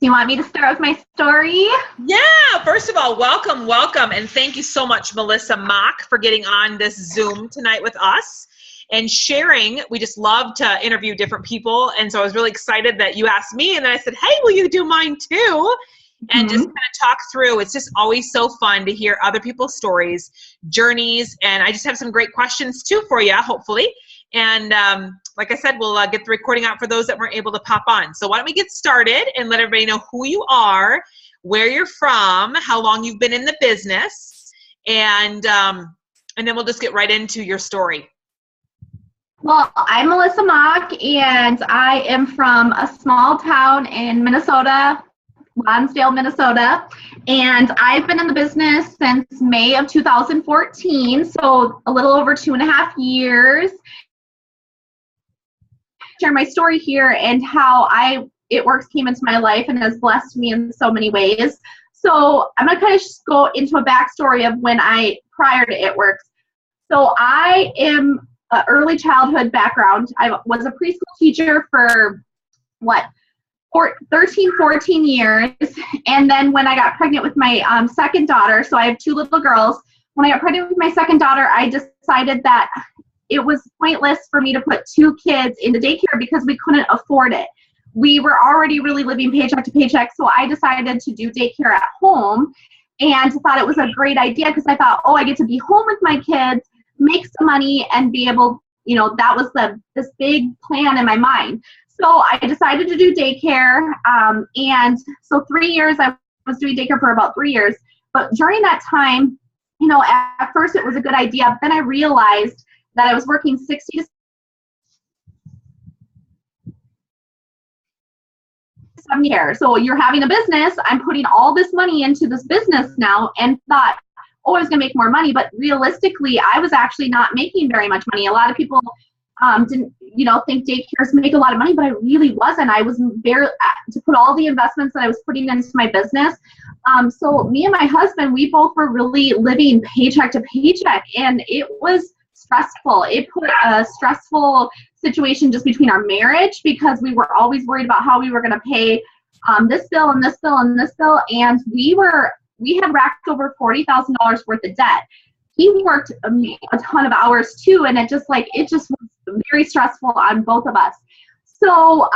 Do you want me to start with my story? Yeah, first of all, welcome. And thank you so much, Melissa Mach, for getting on this Zoom tonight with us and sharing. We just love to interview different people. And so I was really excited that you asked me. And then I said, hey, will you do mine too? And just kind of talk through. It's just always so fun to hear other people's stories, journeys. And I just have some great questions too for you, hopefully. And like I said, we'll get the recording out for those that weren't able to pop on. So why don't we get started and let everybody know who you are, where you're from, how long you've been in the business, and then we'll just get right into your story. Well, I'm Melissa Mach, and I am from a small town in Minnesota, Lonsdale, Minnesota, and I've been in the business since May of 2014, so a little over 2.5 years. Share my story here and how It Works came into my life and has blessed me in so many ways. So I'm going to kind of just go into a backstory of prior to It Works. So I am an early childhood background. I was a preschool teacher for 13, 14 years. And then when I got pregnant with my second daughter, so I have 2 little girls. When I got pregnant with my second daughter, I decided that it was pointless for me to put 2 kids into daycare because we couldn't afford it. We were already really living paycheck to paycheck, so I decided to do daycare at home and thought it was a great idea because I thought, I get to be home with my kids, make some money, and be able, that was this big plan in my mind. So I decided to do daycare, and so 3 years, I was doing daycare for about 3 years. But during that time, at first it was a good idea, but then I realized that I was working 60 to 7 years. So you're having a business, I'm putting all this money into this business now, and thought, I was going to make more money, but realistically, I was actually not making very much money. A lot of people didn't, think daycares make a lot of money, but I really wasn't. I was barely to put all the investments that I was putting into my business. So me and my husband, we both were really living paycheck to paycheck, and it was stressful. It put a stressful situation just between our marriage because we were always worried about how we were going to pay this bill and this bill and this bill, and we had racked over $40,000 worth of debt. He worked a ton of hours too, and it just was very stressful on both of us. So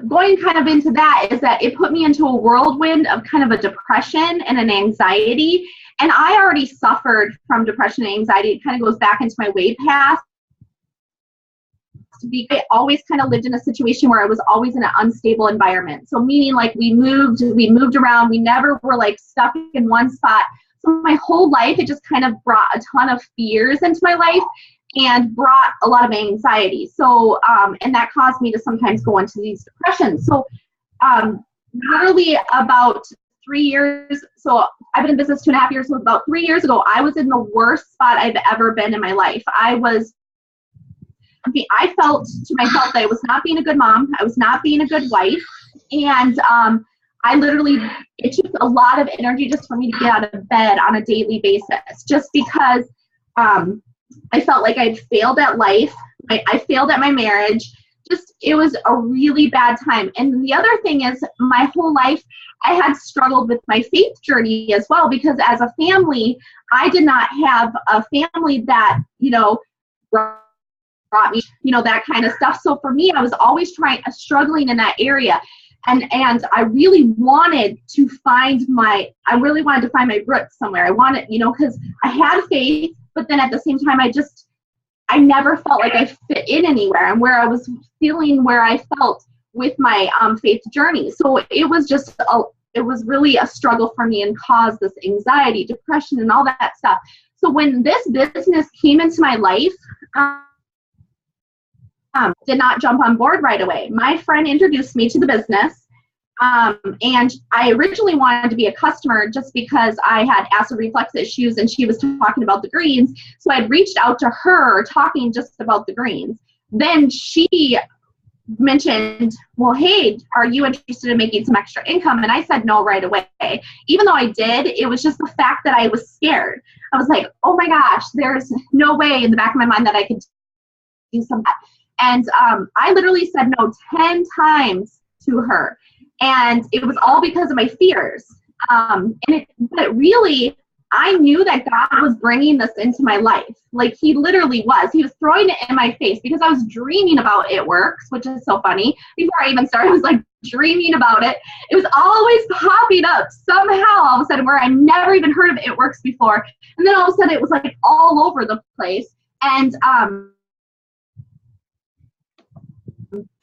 going kind of into that is that it put me into a whirlwind of kind of a depression and an anxiety. And I already suffered from depression and anxiety. It kind of goes back into my way past. I always kind of lived in a situation where I was always in an unstable environment. So meaning we moved around. We never were stuck in one spot. So my whole life, it just kind of brought a ton of fears into my life and brought a lot of anxiety. So, and that caused me to sometimes go into these depressions. So literally about 3 years, so I've been in business 2.5 years, so about 3 years ago, I was in the worst spot I've ever been in my life. I felt to myself that I was not being a good mom, I was not being a good wife, and it took a lot of energy just for me to get out of bed on a daily basis, just because I felt like I'd failed at life, I failed at my marriage. It was a really bad time. And the other thing is, my whole life, I had struggled with my faith journey as well, because as a family, I did not have a family that, brought me, that kind of stuff. So for me, I was always struggling in that area. And I really wanted to find my roots somewhere. I wanted, because I had faith, but then at the same time, I never felt like I fit in anywhere, and where I was feeling where I felt with my faith journey. So it was really a struggle for me and caused this anxiety, depression, and all that stuff. So when this business came into my life, did not jump on board right away. My friend introduced me to the business, and I originally wanted to be a customer just because I had acid reflux issues, and she was talking about the greens. So I'd reached out to her talking just about the greens. Then she mentioned, well, hey, are you interested in making some extra income? And I said no right away. Even though I did, it was just the fact that I was scared. I was like, oh my gosh, there's no way in the back of my mind that I could do something. And I literally said no 10 times to her. And it was all because of my fears. But really, I knew that God was bringing this into my life. Like he literally was. He was throwing it in my face because I was dreaming about It Works, which is so funny. Before I even started, I was like dreaming about it. It was always popping up somehow all of a sudden where I never even heard of It Works before. And then all of a sudden it was like all over the place. And,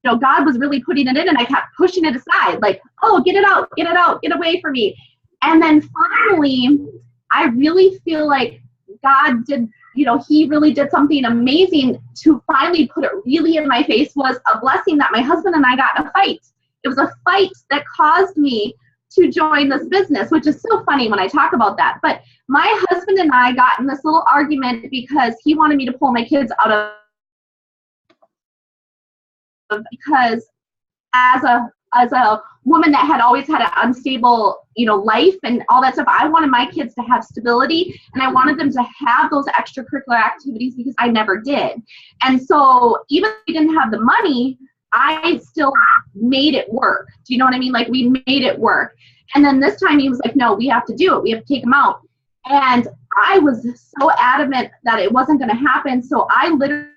God was really putting it in, and I kept pushing it aside. Like, oh, get it out, get away from me. And then finally, I really feel like God did, he really did something amazing to finally put it really in my face. Was a blessing that my husband and I got in a fight. It was a fight that caused me to join this business, which is so funny when I talk about that. But my husband and I got in this little argument because he wanted me to pull my kids out of, because as a woman that had always had an unstable, life and all that stuff, I wanted my kids to have stability, and I wanted them to have those extracurricular activities because I never did. And so even if we didn't have the money, I still made it work. Do you know what I mean? Like we made it work. And then this time he was like, no, we have to do it. We have to take them out. And I was so adamant that it wasn't going to happen. So I literally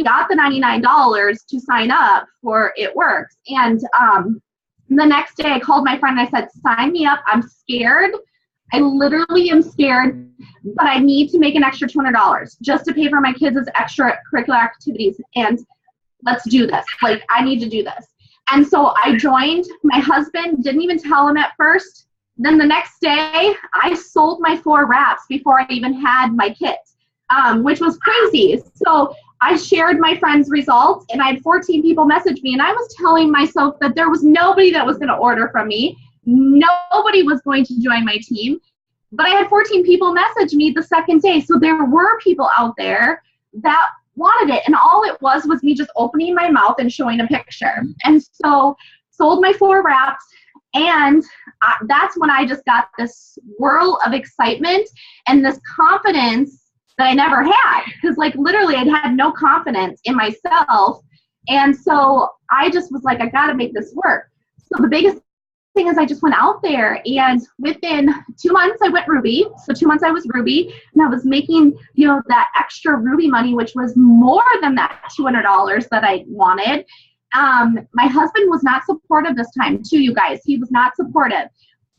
got the $99 to sign up for It Works. And the next day I called my friend and I said, sign me up. I'm scared. I literally am scared, but I need to make an extra $200 just to pay for my kids' extracurricular activities. And let's do this. Like, I need to do this. And so I joined. My husband didn't even tell him at first. Then the next day I sold my 4 wraps before I even had my kit, which was crazy. So I shared my friend's results, and I had 14 people message me, and I was telling myself that there was nobody that was going to order from me. Nobody was going to join my team, but I had 14 people message me the second day. So there were people out there that wanted it, and all it was me just opening my mouth and showing a picture. And so sold my 4 wraps, and that's when I just got this whirl of excitement and this confidence that I never had, because like literally I'd had no confidence in myself. And so I just was like, I got to make this work. So the biggest thing is I just went out there, and within 2 months I went Ruby. So 2 months I was Ruby, and I was making, that extra Ruby money, which was more than that $200 that I wanted. My husband was not supportive this time too, you guys. He was not supportive,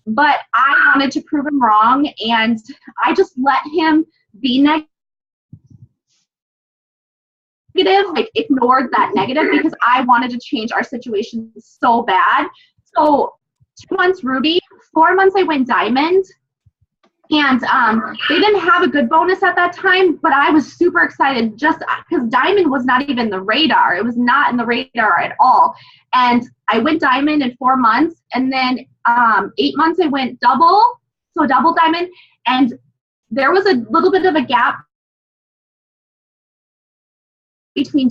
but I wanted to prove him wrong, and I just let him be negative, like ignored that negative, because I wanted to change our situation so bad. So 2 months Ruby, 4 months I went Diamond, and they didn't have a good bonus at that time, but I was super excited just because Diamond was not even the radar. It was not in the radar at all. And I went Diamond in 4 months, and then 8 months I went double, so double Diamond, and there was a little bit of a gap between,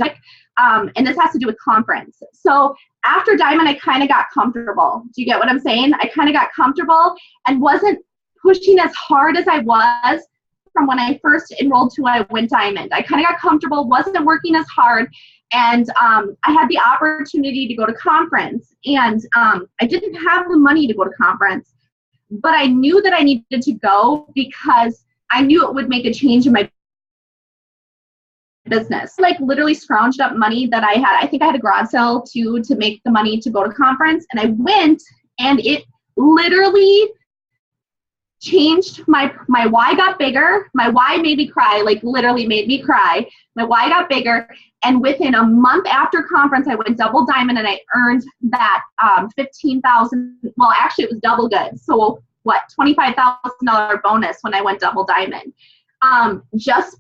and this has to do with conference. So after Diamond, I kind of got comfortable. Do you get what I'm saying? I kind of got comfortable and wasn't pushing as hard as I was from when I first enrolled to when I went Diamond. I kind of got comfortable, wasn't working as hard, and I had the opportunity to go to conference. And I didn't have the money to go to conference, but I knew that I needed to go because I knew it would make a change in my business. Like literally scrounged up money that I had. I think I had a garage sale too to make the money to go to conference. And I went, and it literally changed my why got bigger. My why made me cry, like literally made me cry. My why got bigger. And within a month after conference, I went double Diamond, and I earned that $15,000. Well, actually it was double good. So what, $25,000 bonus when I went double Diamond. Just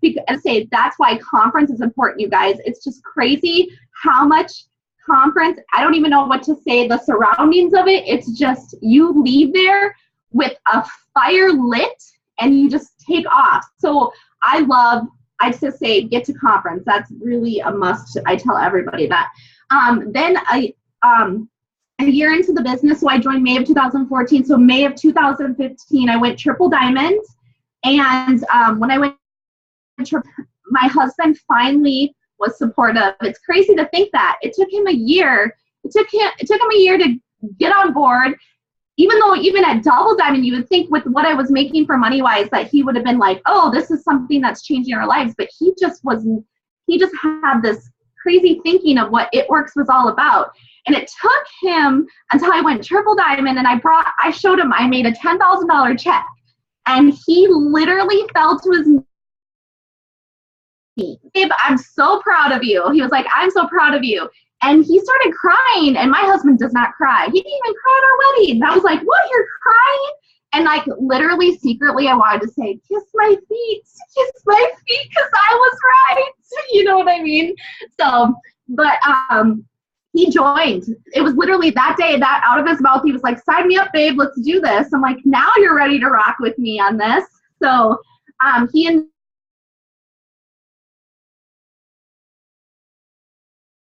because, and say that's why conference is important, you guys. It's just crazy how much conference, I don't even know what to say, the surroundings of it. It's just, you leave there with a fire lit and you just take off. So I just say get to conference. That's really a must. I tell everybody that. Then a year into the business, so I joined May of 2014. So May of 2015, I went triple Diamond. And when I went my husband finally was supportive. It's crazy to think that. It took him a year. It took him a year to get on board. Even though even at Double Diamond, you would think with what I was making for money-wise that he would have been like, oh, this is something that's changing our lives. But he just had this crazy thinking of what It Works was all about. And it took him until I went Triple Diamond and I showed him I made a $10,000 check. And he literally fell to his knees. Babe, I'm so proud of you. He was like, I'm so proud of you. And he started crying, and my husband does not cry. He didn't even cry at our wedding. And I was like, what, you're crying? And like literally secretly I wanted to say, kiss my feet, because I was right. You know what I mean? So, but he joined. It was literally that day, that out of his mouth, he was like, sign me up, babe, let's do this. I'm like, now you're ready to rock with me on this. So he ended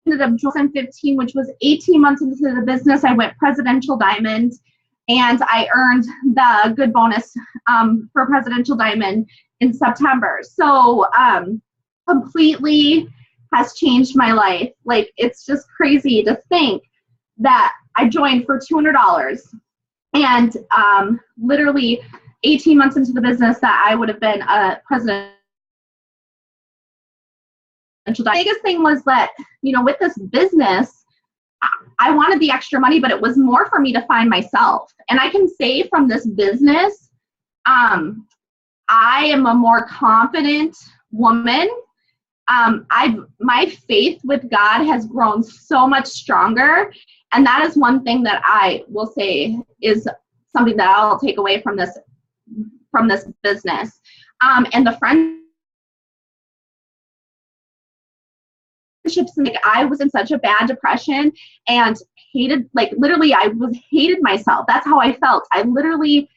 up joining 2015, which was 18 months into the business. I went Presidential Diamond, and I earned the good bonus for Presidential Diamond in September. So completely has changed my life. Like, it's just crazy to think that I joined for $200 and literally 18 months into the business that I would have been a president. The biggest thing was that, you know, with this business, I wanted the extra money, but it was more for me to find myself. And I can say from this business, I am a more confident woman. My faith with God has grown so much stronger. And that is one thing that I will say is something that I'll take away from this business. And the friendships, like, I was in such a bad depression and hated, like, literally hated myself. That's how I felt. I literally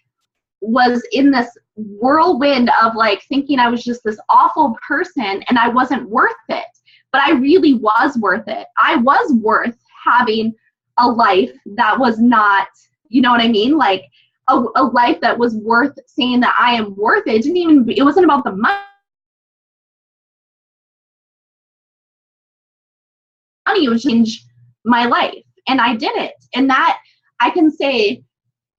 was in this whirlwind of like thinking I was just this awful person and I wasn't worth it. But I really was worth it. I was worth having a life that was not, you know what I mean? Like a life that was worth saying that I am worth it. It wasn't about the money. It was change my life, and I did it. And that I can say,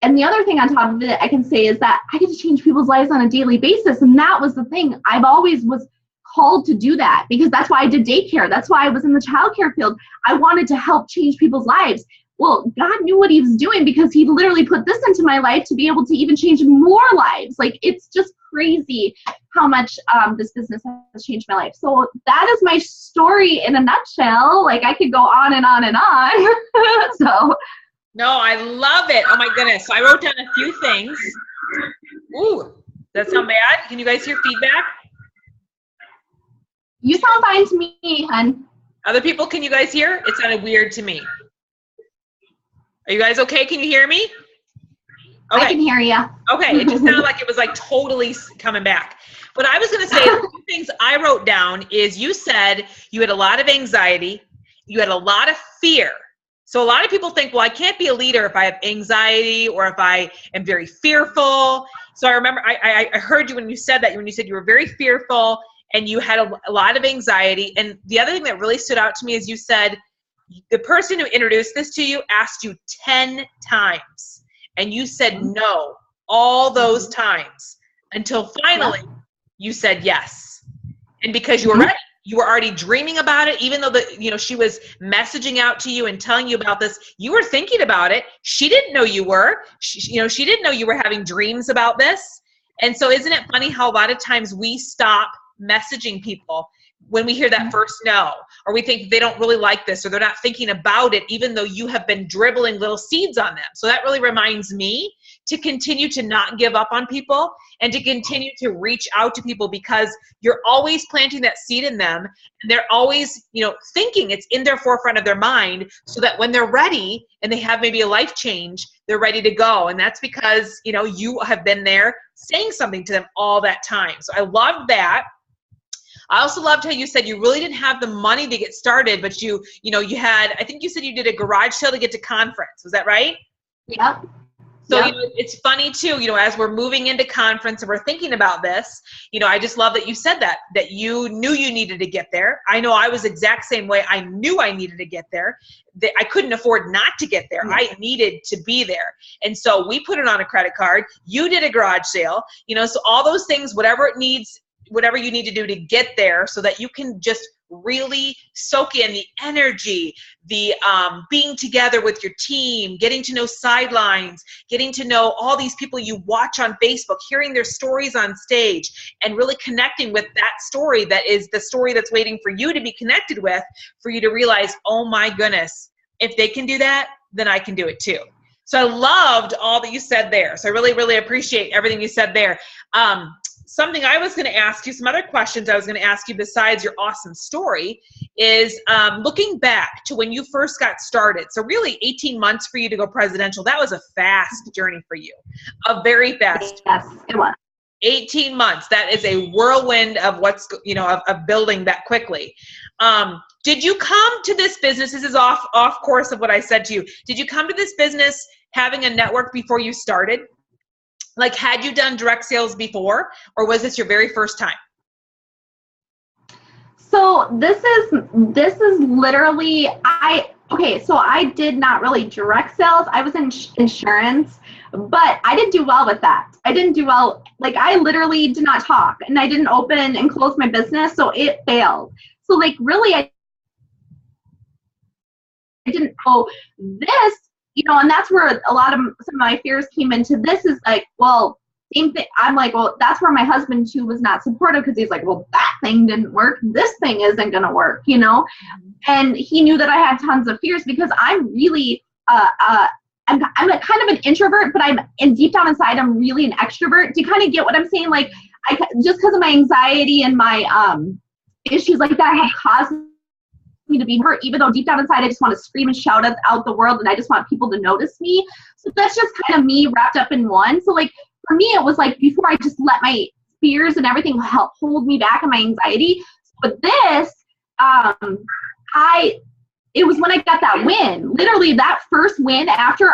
and the other thing on top of it I can say is that I get to change people's lives on a daily basis. And that was the thing. I've always was called to do that, because that's why I did daycare. That's why I was in the childcare field. I wanted to help change people's lives. Well, God knew what he was doing, because he literally put this into my life to be able to even change more lives. Like, it's just crazy how much this business has changed my life. So that is my story in a nutshell. Like, I could go on and on and on. So. No, I love it. Oh my goodness. So I wrote down a few things. Ooh, does that sound bad? Can you guys hear feedback? You sound fine to me, hon. Other people, can you guys hear? It sounded weird to me. Are you guys okay? Can you hear me? Okay. I can hear you. Okay. It just sounded like it was like totally coming back. What I was going to say, the two things I wrote down is you said you had a lot of anxiety. You had a lot of fear. So a lot of people think, well, I can't be a leader if I have anxiety or if I am very fearful. So I remember I heard you when you said that, when you said you were very fearful and you had a lot of anxiety. And the other thing that really stood out to me is you said the person who introduced this to you asked you 10 times and you said no all those times until finally you said yes. And because you were ready. You were already dreaming about it, even though she was messaging out to you and telling you about this. You were thinking about it. She didn't know you were. She didn't know you were having dreams about this. And so, isn't it funny how a lot of times we stop messaging people when we hear that first no, or we think they don't really like this, or they're not thinking about it, even though you have been dribbling little seeds on them. So that really reminds me to continue to not give up on people and to continue to reach out to people, because you're always planting that seed in them and they're always, thinking it's in their forefront of their mind, so that when they're ready and they have maybe a life change, they're ready to go. And that's because, you have been there saying something to them all that time. So I love that. I also loved how you said you really didn't have the money to get started, but you had, I think you said you did a garage sale to get to conference. Was that right? Yep. So, Yep. it's funny too, as we're moving into conference and we're thinking about this, I just love that you said that you knew you needed to get there. I know I was the exact same way. I knew I needed to get there. I couldn't afford not to get there. I needed to be there. And so we put it on a credit card. You did a garage sale, so all those things, whatever you need to do to get there so that you can just really soak in the energy, the being together with your team, getting to know sidelines, getting to know all these people you watch on Facebook, hearing their stories on stage, and really connecting with that story that is the story that's waiting for you to be connected with, for you to realize, oh my goodness, if they can do that, then I can do it too. So I loved all that you said there. So I really, really appreciate everything you said there. Something I was going to ask you, some other questions I was going to ask you besides your awesome story is looking back to when you first got started. So really 18 months for you to go presidential. That was a fast journey for you, a very fast. Yes, it was. 18 months. That is a whirlwind of of building that quickly. Did you come to this business? This is off course of what I said to you. Did you come to this business having a network before you started? Like, had you done direct sales before, or was this your very first time? So this is literally, so I did not really direct sales. I was in insurance, but I didn't do well with that. I didn't do well. Like, I literally did not talk, and I didn't open and close my business, so it failed. So like, really, I didn't go this, and that's where some of my fears came into this is like, well, same thing. I'm like, well, that's where my husband too was not supportive, because he's like, well, that thing didn't work. This thing isn't going to work, and he knew that I had tons of fears, because I'm really, I'm a kind of an introvert, but deep down inside, I'm really an extrovert. Do you kind of get what I'm saying? Like, just because of my anxiety and my issues like that have caused me to be hurt, even though deep down inside I just want to scream and shout out the world, and I just want people to notice me. So that's just kind of me wrapped up in one. So like, for me, it was like, before I just let my fears and everything help hold me back and my anxiety. But this, it was when I got that win, literally that first win after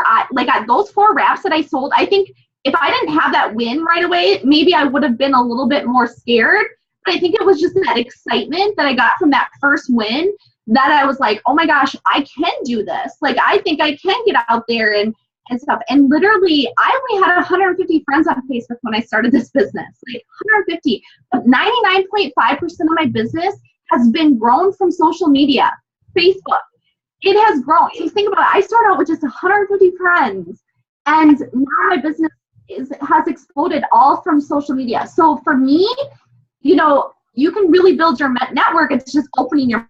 those 4 wraps that I sold. I think if I didn't have that win right away, maybe I would have been a little bit more scared. But I think it was just that excitement that I got from that first win, that I was like, oh my gosh, I can do this. Like, I think I can get out there and stuff. And literally, I only had 150 friends on Facebook when I started this business, like 150. But 99.5% of my business has been grown from social media, Facebook. It has grown. If you think about it, I started out with just 150 friends, and now my business has exploded all from social media. So for me, you can really build your network. It's just opening your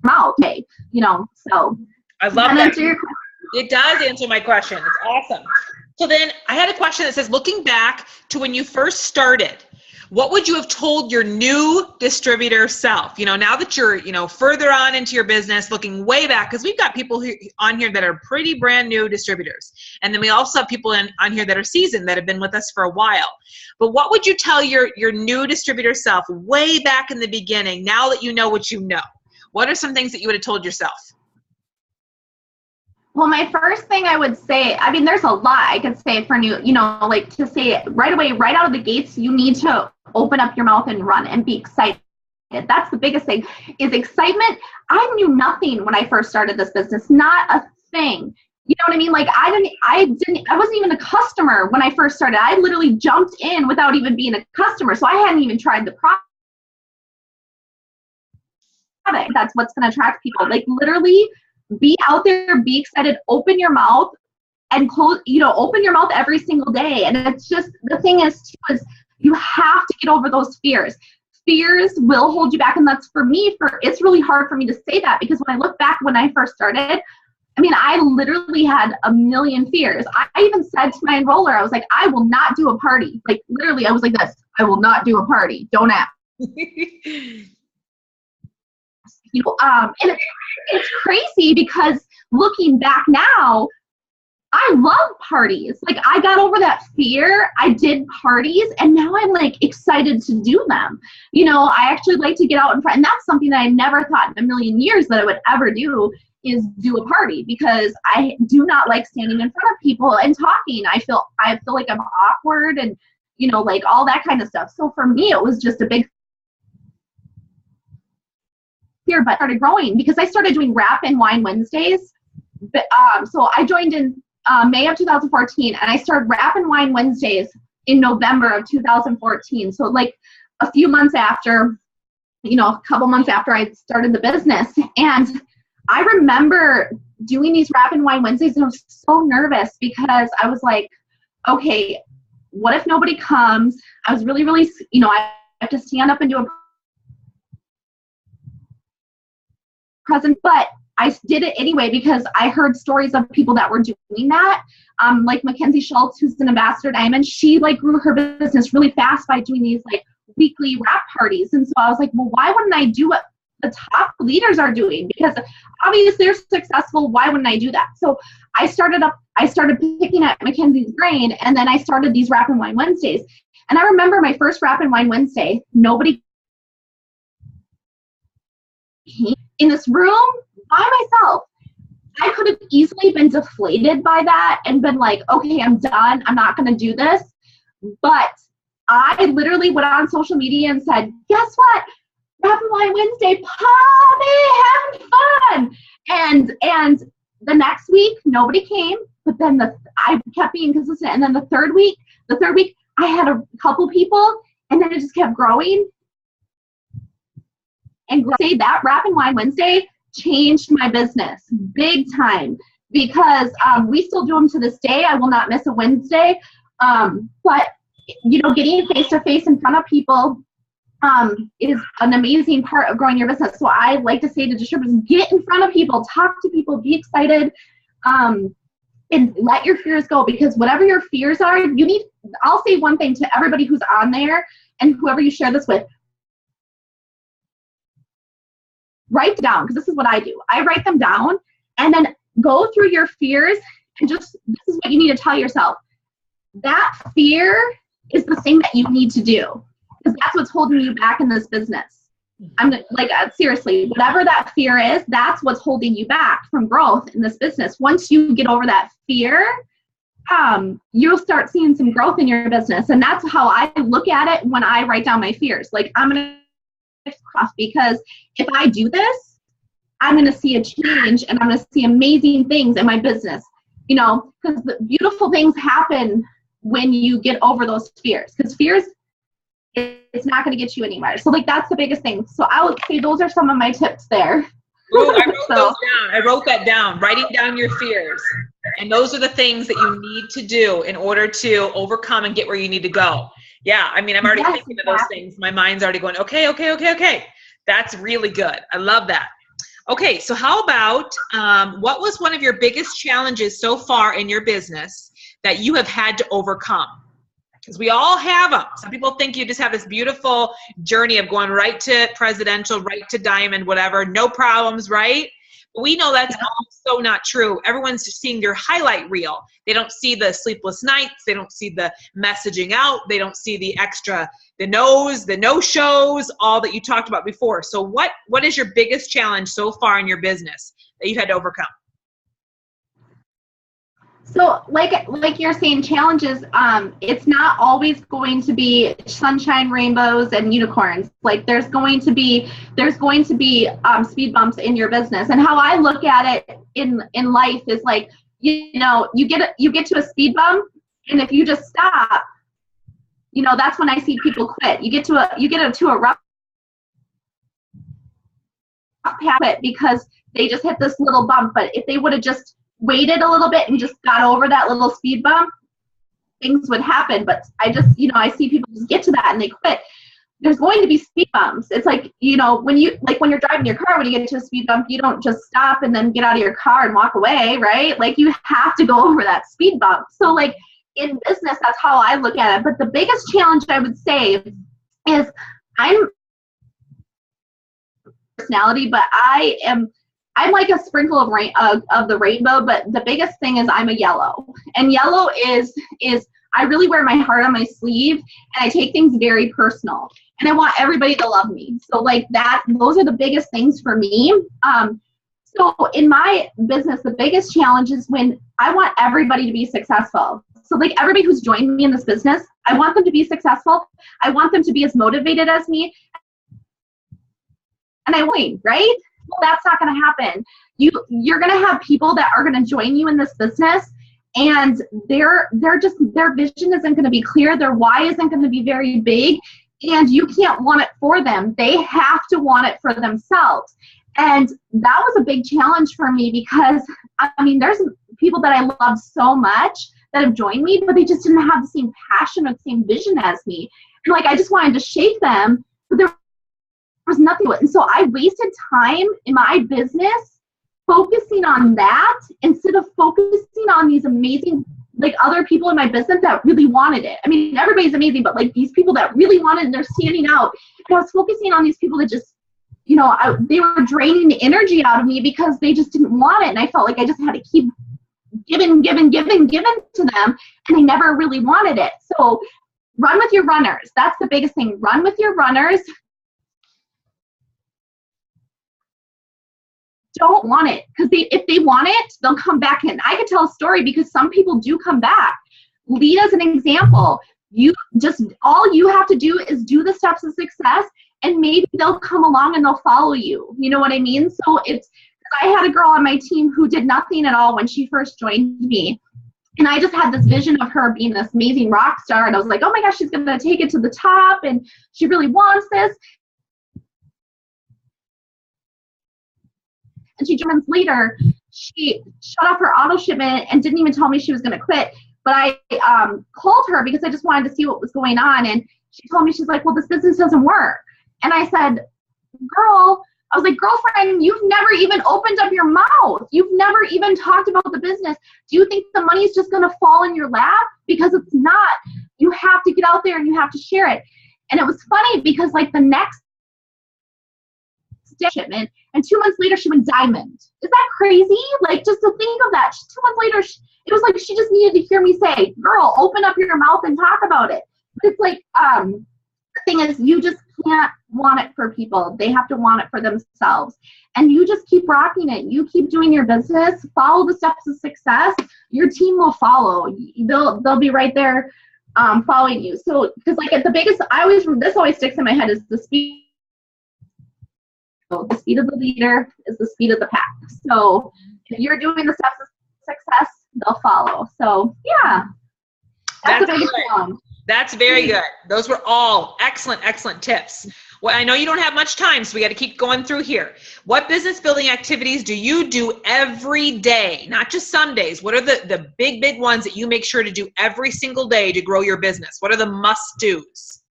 mouth, so I love that. It does answer my question. It's awesome. So then I had a question that says, looking back to when you first started, what would you have told your new distributor self? Now that you're, further on into your business, looking way back, because we've got people on here that are pretty brand new distributors. And then we also have people on here that are seasoned, that have been with us for a while. But what would you tell your new distributor self way back in the beginning, now that you know what you know? What are some things that you would have told yourself? Well, my first thing I would say, there's a lot I could say for new, like to say right away, right out of the gates, you need to open up your mouth and run and be excited. That's the biggest thing, is excitement. I knew nothing when I first started this business, not a thing. You know what I mean? Like, I wasn't even a customer when I first started. I literally jumped in without even being a customer. So I hadn't even tried the product. That's what's going to attract people. Like, literally be out there, be excited, open your mouth and close, open your mouth every single day. And it's just, the thing is you have to get over those fears. Fears will hold you back. And that's for me, it's really hard for me to say that, because when I look back when I first started, I literally had a million fears. I even said to my enroller, I was like, I will not do a party. Like, literally, I was like this, I will not do a party. Don't ask. And it's crazy, because looking back now, I love parties. Like, I got over that fear. I did parties, and now I'm like excited to do them. I actually like to get out in front, and that's something that I never thought in a million years that I would ever do, is do a party, because I do not like standing in front of people and talking. I feel like I'm awkward and, like all that kind of stuff. So for me, it was just a big fear, but started growing because I started doing Rap and Wine Wednesdays. But, so I joined in May of 2014, and I started Rap and Wine Wednesdays in November of 2014. So like a few months after, a couple months after I started the business. And I remember doing these Rap and Wine Wednesdays, and I was so nervous because I was like, okay, what if nobody comes? I was really, really, I have to stand up and do a present, but I did it anyway because I heard stories of people that were doing that. Like Mackenzie Schultz, who's an ambassador Diamond, she like grew her business really fast by doing these like weekly rap parties. And so I was like, well, why wouldn't I do what the top leaders are doing? Because obviously they're successful. Why wouldn't I do that? So I started picking at Mackenzie's brain, and then I started these Rap and Wine Wednesdays. And I remember my first Rap and Wine Wednesday, nobody came in this room by myself. I could have easily been deflated by that and been like, okay, I'm done. I'm not going to do this. But I literally went on social media and said, guess what? Rap and Wine Wednesday, party, having fun. And the next week, nobody came. But then I kept being consistent. And then the third week, I had a couple people, and then it just kept growing. And say that Rap and Wine Wednesday changed my business big time, because we still do them to this day. I will not miss a Wednesday. But, getting face-to-face in front of people is an amazing part of growing your business. So I like to say to distributors, get in front of people, talk to people, be excited, and let your fears go, because whatever your fears are, I'll say one thing to everybody who's on there and whoever you share this with. Write down, because this is what I do. I write them down and then go through your fears and this is what you need to tell yourself. That fear is the thing that you need to do, because that's what's holding you back in this business. I'm like, seriously, whatever that fear is, that's what's holding you back from growth in this business. Once you get over that fear, you'll start seeing some growth in your business. And that's how I look at it when I write down my fears. Like, I'm going to cross, because if I do this, I'm going to see a change, and I'm going to see amazing things in my business, because the beautiful things happen when you get over those fears, because fears, it's not going to get you anywhere. So like, that's the biggest thing. So I would say those are some of my tips there. Ooh, I wrote those down. I wrote that down, writing down your fears. And those are the things that you need to do in order to overcome and get where you need to go. Yeah, I mean, I'm already thinking of those things. My mind's already going, okay. That's really good. I love that. Okay, so how about what was one of your biggest challenges so far in your business that you have had to overcome? Because we all have them. Some people think you just have this beautiful journey of going right to presidential, right to diamond, whatever, no problems, right? But we know that's also not true. Everyone's just seeing your highlight reel. They don't see the sleepless nights. They don't see the messaging out. They don't see the extra, the no-shows, all that you talked about before. So what is your biggest challenge so far in your business that you've had to overcome? So like you're saying, challenges, it's not always going to be sunshine, rainbows, and unicorns. Like there's going to be speed bumps in your business. And how I look at it in life is like, you get to a speed bump, and if you just stop, that's when I see people quit. You get to a rough habit because they just hit this little bump. But if they would have just waited a little bit and just got over that little speed bump, things would happen. But I just, I see people just get to that and they quit. There's going to be speed bumps. It's like, when you're driving your car, when you get to a speed bump, you don't just stop and then get out of your car and walk away, right? Like you have to go over that speed bump. So like in business, that's how I look at it. But the biggest challenge I would say is I'm personality, but I'm like a sprinkle of the rainbow, but the biggest thing is I'm a yellow. And yellow is I really wear my heart on my sleeve, and I take things very personal. And I want everybody to love me. So like those are the biggest things for me. So in my business, the biggest challenge is when I want everybody to be successful. So like everybody who's joined me in this business, I want them to be successful. I want them to be as motivated as me. And I win, right? Well, that's not going to happen. You're going to have people that are going to join you in this business, and their vision isn't going to be clear. Their why isn't going to be very big, and you can't want it for them. They have to want it for themselves. And that was a big challenge for me because, I mean, there's people that I love so much that have joined me, but they just didn't have the same passion or the same vision as me. And like, I just wanted to shake them, but there was nothing to it. And so I wasted time in my business focusing on that instead of focusing on these amazing, like, other people in my business that really wanted it. I mean, everybody's amazing, but like these people that really wanted it, and they're standing out. And I was focusing on these people that just, you know, they were draining the energy out of me because they just didn't want it. And I felt like I just had to keep giving to them, and they never really wanted it. So run with your runners. That's the biggest thing. Run with your runners. Don't want it, because if they want it, they'll come back in. I could tell a story because some people do come back. Lead as an example. All you have to do is do the steps of success, and maybe they'll come along and they'll follow you. You know what I mean? So I had a girl on my team who did nothing at all when she first joined me. And I just had this vision of her being this amazing rock star. And I was like, oh my gosh, she's going to take it to the top, and she really wants this. And 2 months later, she shut off her auto shipment and didn't even tell me she was going to quit. But I called her because I just wanted to see what was going on. And she told me, she's like, well, this business doesn't work. And I said, girlfriend, you've never even opened up your mouth. You've never even talked about the business. Do you think the money's just going to fall in your lap? Because it's not. You have to get out there and you have to share it. And it was funny because like the next shipment, and 2 months later she went diamond. Is that crazy? Like, just to think of that. 2 months later, it was like she just needed to hear me say, girl, open up your mouth and talk about it. But it's like, the thing is, you just can't want it for people. They have to want it for themselves. And you just keep rocking it. You keep doing your business, follow the steps of success. Your team will follow. They'll be right there following you. So, because like this always sticks in my head is the speed. So the speed of the leader is the speed of the pack. So if you're doing the steps of success, they'll follow. So yeah, that's a big one. That's very good. Those were all excellent, excellent tips. Well, I know you don't have much time, so we got to keep going through here. What business building activities do you do every day, not just Sundays? What are the big ones that you make sure to do every single day to grow your business? What are the must-dos?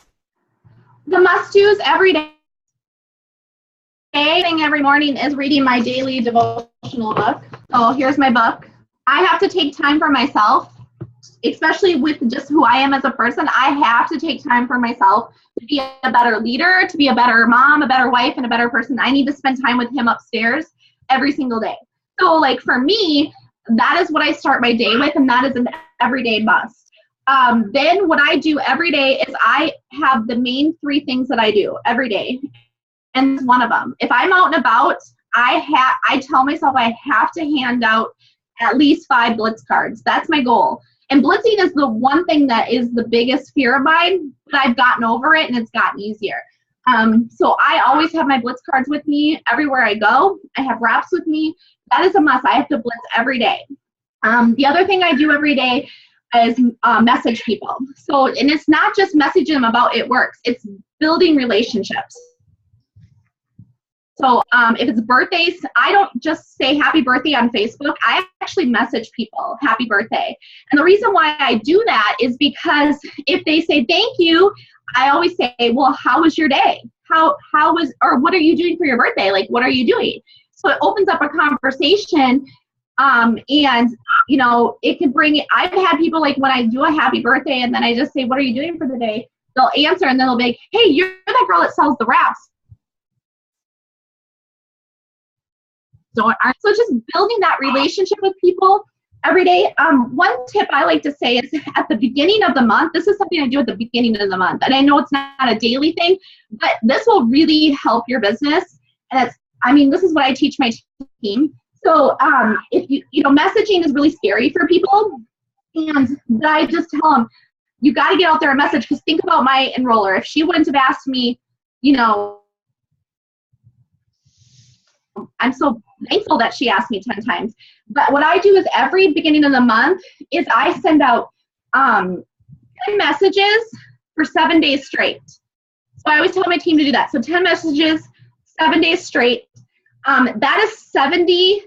The must-dos every day. Every morning is reading my daily devotional book. So here's my book. I have to take time for myself, especially with just who I am as a person. I have to take time for myself to be a better leader, to be a better mom, a better wife, and a better person. I need to spend time with him upstairs every single day. So like for me, that is what I start my day with, and that is an everyday must. Then what I do every day is I have the main 3 things that I do every day. And one of them, if I'm out and about, I tell myself I have to hand out at least 5 blitz cards. That's my goal. And blitzing is the one thing that is the biggest fear of mine, but I've gotten over it and it's gotten easier. So I always have my blitz cards with me everywhere I go. I have wraps with me. That is a must. I have to blitz every day. The other thing I do every day is message people. So, and it's not just messaging them about it works. It's building relationships. So if it's birthdays, I don't just say happy birthday on Facebook. I actually message people happy birthday. And the reason why I do that is because if they say thank you, I always say, well, how was your day? How was, or what are you doing for your birthday? Like, what are you doing? So it opens up a conversation. And, you know, it can bring, I've had people like when I do a happy birthday and then I just say, what are you doing for the day? They'll answer and then they'll be like, hey, you're that girl that sells the wraps. So just building that relationship with people every day. One tip I like to say is at the beginning of the month, this is something I do at the beginning of the month. And I know it's not a daily thing, but this will really help your business. And it's I mean, this is what I teach my team. So if messaging is really scary for people. And I just tell them, you got to get out there and message, because think about my enroller. If she wouldn't have asked me, I'm so thankful that she asked me 10 times. But what I do is every beginning of the month is I send out 10 messages for 7 days straight. So I always tell my team to do that. So 10 messages, 7 days straight. That is 70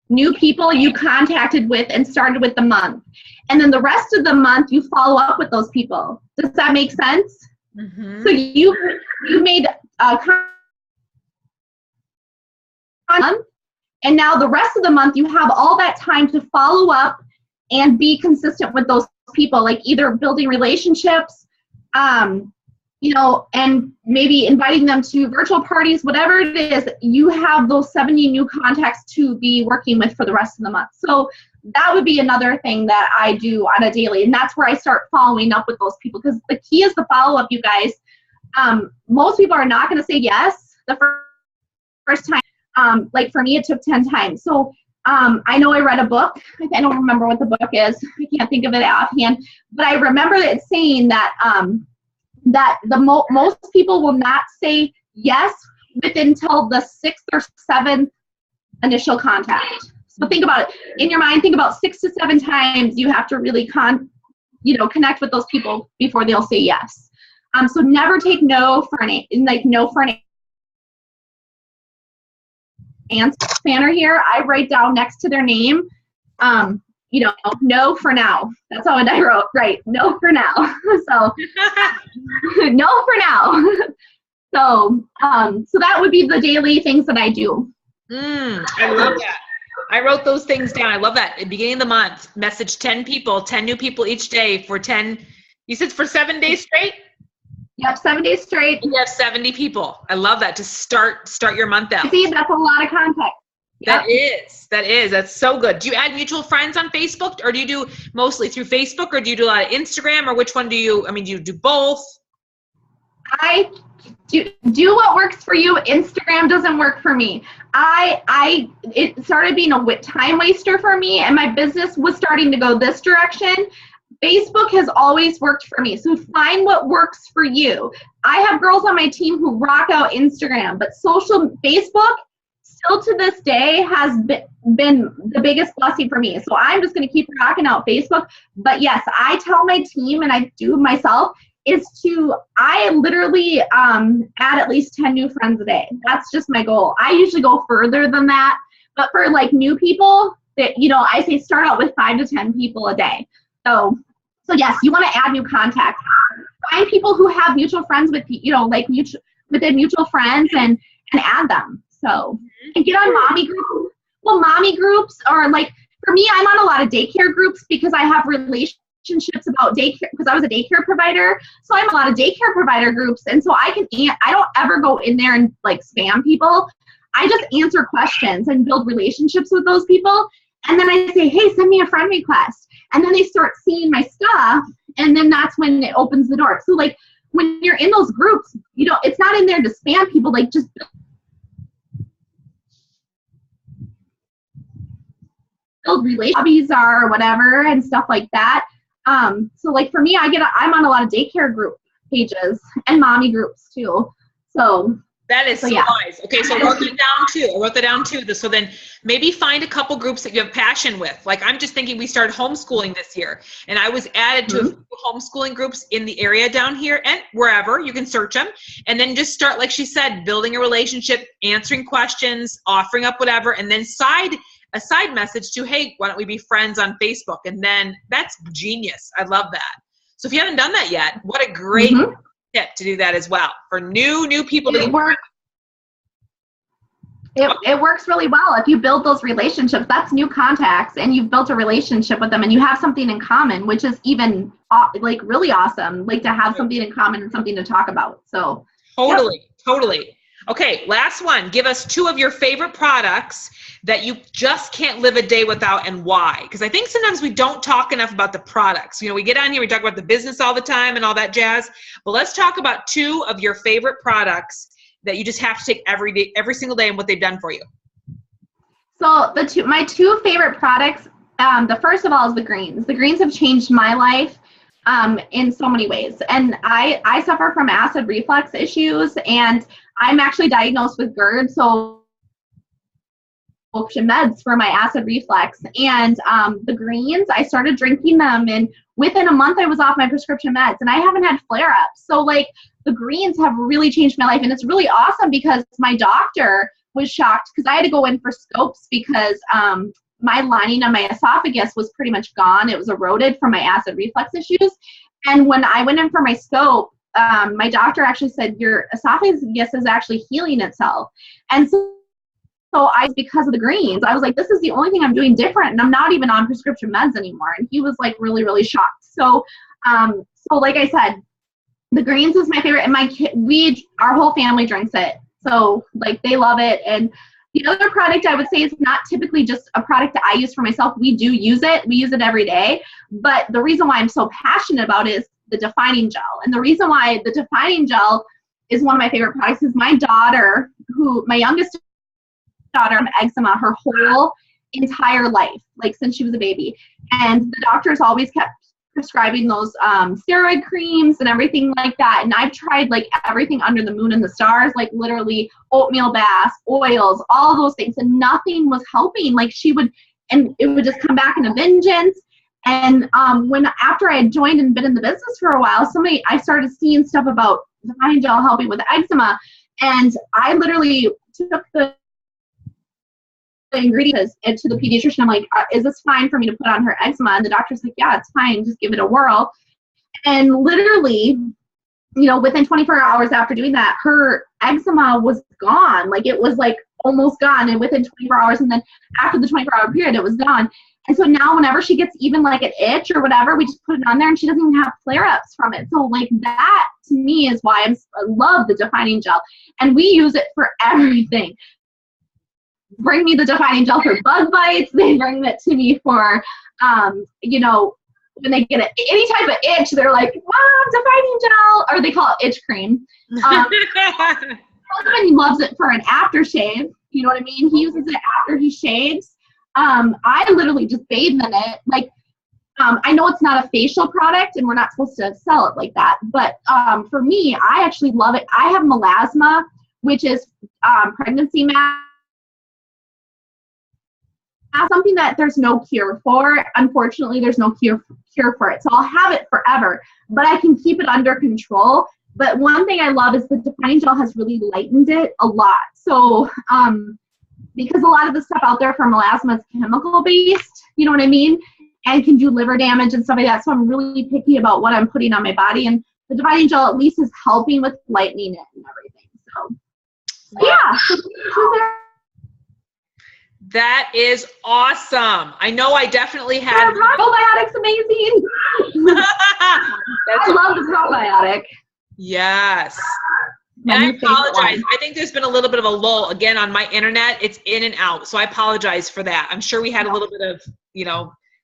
new people you contacted with and started with the month. And then the rest of the month, you follow up with those people. Does that make sense? Mm-hmm. So you made a and now the rest of the month, you have all that time to follow up and be consistent with those people, like either building relationships, and maybe inviting them to virtual parties, whatever it is, you have those 70 new contacts to be working with for the rest of the month. So that would be another thing that I do on a daily. And that's where I start following up with those people, because the key is the follow-up, you guys. Most people are not going to say yes the first time. Like for me, it took 10 times. So I know I read a book. I don't remember what the book is. I can't think of it offhand. But I remember it saying that most people will not say yes until the 6th or 7th initial contact. So think about it. In your mind, think about 6 to 7 times you have to really connect with those people before they'll say yes. So never take no for an answer banner here. I write down next to their name, no for now. That's all I wrote, right? No for now. So no for now. So that would be the daily things that I do. I love that. I wrote those things down. I love that. At the beginning of the month, message 10 people, 10 new people each day for 10, you said for 7 days straight? Yep, 7 days straight. You have 70 people. I love that to start your month out. See, that's a lot of contact. Yep. That is. That's so good. Do you add mutual friends on Facebook, or do you do mostly through Facebook, or do you do a lot of Instagram, or which one do you do both? I do what works for you. Instagram doesn't work for me. It started being a time waster for me, and my business was starting to go this direction. Facebook has always worked for me. So find what works for you. I have girls on my team who rock out Instagram, but Facebook still to this day has been the biggest blessing for me. So I'm just going to keep rocking out Facebook. But yes, I tell my team, and I do myself, I literally add at least 10 new friends a day. That's just my goal. I usually go further than that. But for like new people, that I say start out with 5 to 10 people a day. So yes, you want to add new contacts. Find people who have mutual friends with, within mutual friends and add them. So, and get on mommy groups. Well, mommy groups are like, for me, I'm on a lot of daycare groups because I have relationships about daycare, because I was a daycare provider. So I'm a lot of daycare provider groups. And so I don't ever go in there and like spam people. I just answer questions and build relationships with those people. And then I say, hey, send me a friend request. And then they start seeing my stuff. And then that's when it opens the door. So like when you're in those groups, it's not in there to spam people, like just build relationships, hobbies are, or whatever, and stuff like that. So like for me, I'm on a lot of daycare group pages and mommy groups too. So that is so wise. Okay, so I wrote that down too. So then maybe find a couple groups that you have passion with. Like I'm just thinking we started homeschooling this year, and I was added to a few homeschooling groups in the area down here and wherever. You can search them, and then just start, like she said, building a relationship, answering questions, offering up whatever, and then a side message to, hey, why don't we be friends on Facebook? And then that's genius. I love that. So if you haven't done that yet, what a great tip to do that as well for new people to work. It works really well. If you build those relationships, that's new contacts, and you've built a relationship with them, and you have something in common, which is even like really awesome, like to have something in common and something to talk about. So totally. Okay, last one. Give us 2 of your favorite products that you just can't live a day without, and why. Because I think sometimes we don't talk enough about the products. We get on here, we talk about the business all the time and all that jazz. But let's talk about 2 of your favorite products that you just have to take every day, every single day, and what they've done for you? So my two favorite products, the first of all is the greens. The greens have changed my life in so many ways. And I suffer from acid reflux issues, and I'm actually diagnosed with GERD, so prescription meds for my acid reflux. And the greens, I started drinking them, and within a month I was off my prescription meds, and I haven't had flare-ups. So like the greens have really changed my life, and it's really awesome because my doctor was shocked because I had to go in for scopes because my lining on my esophagus was pretty much gone. It was eroded from my acid reflux issues. And when I went in for my scope, my doctor actually said, your esophagus is actually healing itself. And so because of the greens, I was like, this is the only thing I'm doing different, and I'm not even on prescription meds anymore. And he was like really, really shocked. So, so like I said, the greens is my favorite, and our whole family drinks it. So like they love it. And the other product I would say is not typically just a product that I use for myself. We do use it. We use it every day. But the reason why I'm so passionate about it is the defining gel. And the reason why the defining gel is one of my favorite products is my daughter, my youngest daughter, eczema her whole entire life, like since she was a baby. And the doctors always kept prescribing those steroid creams and everything like that. And I've tried like everything under the moon and the stars, like literally oatmeal baths, oils, all those things, and nothing was helping. Like and it would just come back in a vengeance. And after I had joined and been in the business for a while, I started seeing stuff about defining gel helping with eczema. And I literally took the ingredients to the pediatrician. I'm like, is this fine for me to put on her eczema? And the doctor's like, yeah, it's fine. Just give it a whirl. And literally, within 24 hours after doing that, her eczema was gone. Like it was like almost gone. And within 24 hours, and then after the 24-hour period, it was gone. And so now whenever she gets even like an itch or whatever, we just put it on there, and she doesn't even have flare-ups from it. So like that to me is why I love the defining gel. And we use it for everything. Bring me the defining gel for bug bites. They bring it to me for, when they get any type of itch, they're like, wow, defining gel, or they call it itch cream. My husband loves it for an aftershave. You know what I mean? He uses it after he shaves. I literally just bathe in it. Like, I know it's not a facial product, and we're not supposed to sell it like that. But for me, I actually love it. I have melasma, which is pregnancy mask. Something that there's no cure for. Unfortunately, there's no cure for it. So I'll have it forever, but I can keep it under control. But one thing I love is the defining gel has really lightened it a lot. So because a lot of the stuff out there for melasma is chemical based, you know what I mean? And can do liver damage and stuff like that. So I'm really picky about what I'm putting on my body. And the defining gel at least is helping with lightening it and everything. So yeah. That is awesome. I know I definitely had. Probiotic's amazing. I love the probiotic. Yes. And I apologize. I think there's been a little bit of a lull again on my internet. It's in and out. So I apologize for that. I'm sure we had a little bit of,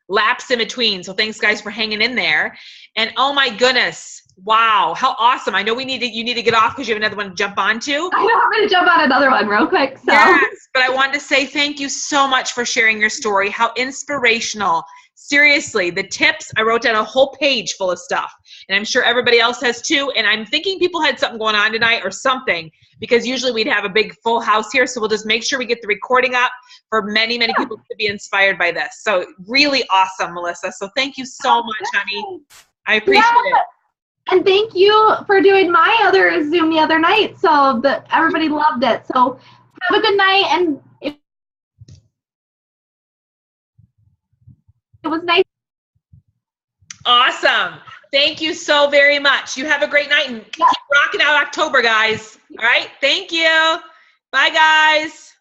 lapse in between. So thanks guys for hanging in there. And oh my goodness. Wow. How awesome. I know you need to get off because you have another one to jump onto. I know I'm going to jump on another one real quick. So. Yes, but I wanted to say thank you so much for sharing your story. How inspirational. Seriously, the tips, I wrote down a whole page full of stuff. And I'm sure everybody else has too. And I'm thinking people had something going on tonight or something, because usually we'd have a big full house here. So we'll just make sure we get the recording up for many, many people to be inspired by this. So really awesome, Melissa. So thank you so much, honey. I appreciate it. And thank you for doing my other Zoom the other night. So everybody loved it. So have a good night. And it was nice. Awesome. Thank you so very much. You have a great night, and keep rocking out October, guys. All right. Thank you. Bye, guys.